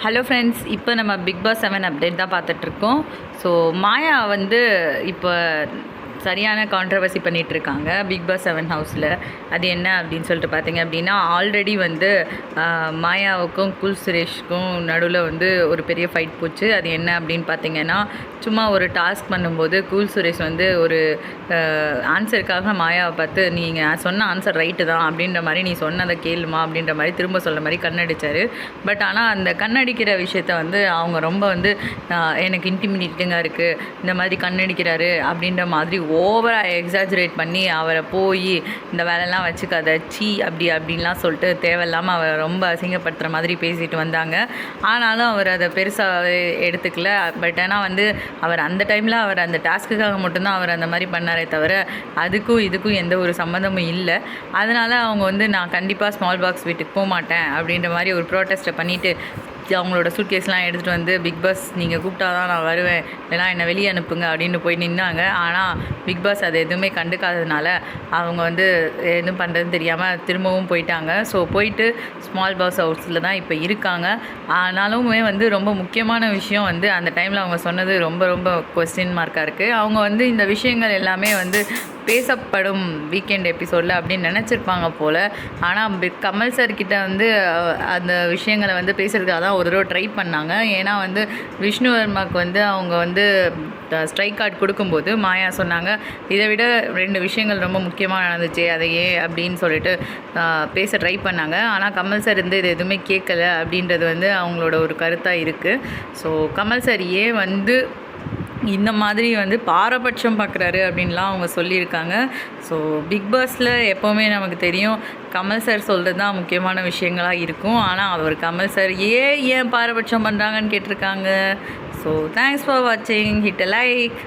Hello friends, இப்போ நம்ம big pass 7 update தான் பார்த்துட்ருக்கோம். ஸோ மாயா வந்து இப்போ சரியான கான்ட்ரவர்சி பண்ணிகிட்ருக்காங்க பிக் பாஸ் 7 ஹவுஸில். அது என்ன அப்படின்னு சொல்லிட்டு பார்த்தீங்க அப்படின்னா, ஆல்ரெடி வந்து மாயாவுக்கும் குல் சுரேஷ்க்கும் நடுவில் வந்து ஒரு பெரிய ஃபைட் போச்சு. அது என்ன அப்படின்னு பார்த்தீங்கன்னா, சும்மா ஒரு டாஸ்க் பண்ணும்போது குல் சுரேஷ் வந்து ஒரு ஆன்சருக்காக மாயாவை பார்த்து, நீங்கள் சொன்ன ஆன்சர் ரைட்டு தான் அப்படின்ற மாதிரி, நீ சொன்னதை கேளுமா அப்படின்ற மாதிரி திரும்ப சொல்கிற மாதிரி கண்ணடிச்சார். பட் ஆனால் அந்த கண்ணடிக்கிற விஷயத்த வந்து அவங்க ரொம்ப வந்து எனக்கு இன்டிமிடேட்டிங்காக இருக்குது, இந்த மாதிரி கண்ணடிக்கிறாரு அப்படின்ற மாதிரி ஓவராக எக்ஸாஜரேட் பண்ணி அவரை போய் இந்த வேலைலாம் வச்சுக்காத சீ அப்படின்லாம் சொல்லிட்டு தேவையில்லாமல் அவரை ரொம்ப அசிங்கப்படுத்துகிற மாதிரி பேசிட்டு வந்தாங்க. ஆனாலும் அவர் அதை பெருசாக எடுத்துக்கல. பட் ஆனால் வந்து அவர் அந்த டைமில் அவர் அந்த டாஸ்க்குக்காக மட்டும்தான் அவர் அந்த மாதிரி பண்ணாரே தவிர அதுக்கும் இதுக்கும் எந்த ஒரு சம்மந்தமும் இல்லை. அதனால் அவங்க வந்து நான் கண்டிப்பாக ஸ்மால் பாக்ஸ் வீட்டுக்கு போக மாட்டேன் அப்படின்ற மாதிரி ஒரு ப்ரோட்டஸ்ட்டை பண்ணிவிட்டு அவங்களோட சூட்கேஸ்லாம் எடுத்துகிட்டு வந்து, பிக் பாஸ் நீங்கள் கூப்பிட்டா தான் நான் வருவேன், இல்லைனா என்னை வெளியே அனுப்புங்க அப்படின்னு போய் நின்னாங்க. ஆனால் பிக் பாஸ் அதை எதுவுமே கண்டுக்காததுனால அவங்க வந்து எதுவும் பண்ணுறதுன்னு தெரியாமல் திரும்பவும் போயிட்டாங்க. ஸோ போயிட்டு ஸ்மால் பாக்ஸ் ஹவுஸில் தான் இப்போ இருக்காங்க. ஆனாலுமே வந்து ரொம்ப முக்கியமான விஷயம் வந்து அந்த டைமில் அவங்க சொன்னது ரொம்ப ரொம்ப கொஸ்டின் மார்க்காக இருக்குது. அவங்க வந்து இந்த விஷயங்கள் எல்லாமே வந்து பேசப்படும் வீக்கெண்ட் எபிசோடில் அப்படின்னு நினச்சிருப்பாங்க போல். ஆனால் கமல் சார்கிட்ட வந்து அந்த விஷயங்களை வந்து பேசுகிறதுக்காக தான் ஒரு தடவை ட்ரை பண்ணாங்க. ஏன்னா வந்து விஷ்ணுவர்மாவுக்கு வந்து அவங்க வந்து ஸ்ட்ரைக் கார்டு கொடுக்கும்போது மாயா சொன்னாங்க, இதை விட 2 விஷயங்கள் ரொம்ப முக்கியமாக நடந்துச்சு, அதையே அப்படின்னு சொல்லிட்டு பேச ட்ரை பண்ணாங்க. ஆனால் கமல் சார் வந்து இது எதுவுமே கேட்கலை அப்படின்றது வந்து அவங்களோட ஒரு கருத்தாக இருக்குது. ஸோ கமல் சார் ஏன் வந்து இந்த மாதிரி வந்து பாரபட்சம் பார்க்குறாரு அப்படின்லாம் அவங்க சொல்லியிருக்காங்க. ஸோ பிக் பாஸில் எப்போவுமே நமக்கு தெரியும் கமல் சார் சொல்கிறது தான் முக்கியமான விஷயங்களாக இருக்கும். ஆனால் அவர் கமல் சார் ஏன் பாரபட்சம் பண்ணுறாங்கன்னு கேட்டிருக்காங்க. ஸோ தேங்க்ஸ் ஃபார் வாட்சிங். Hit a like.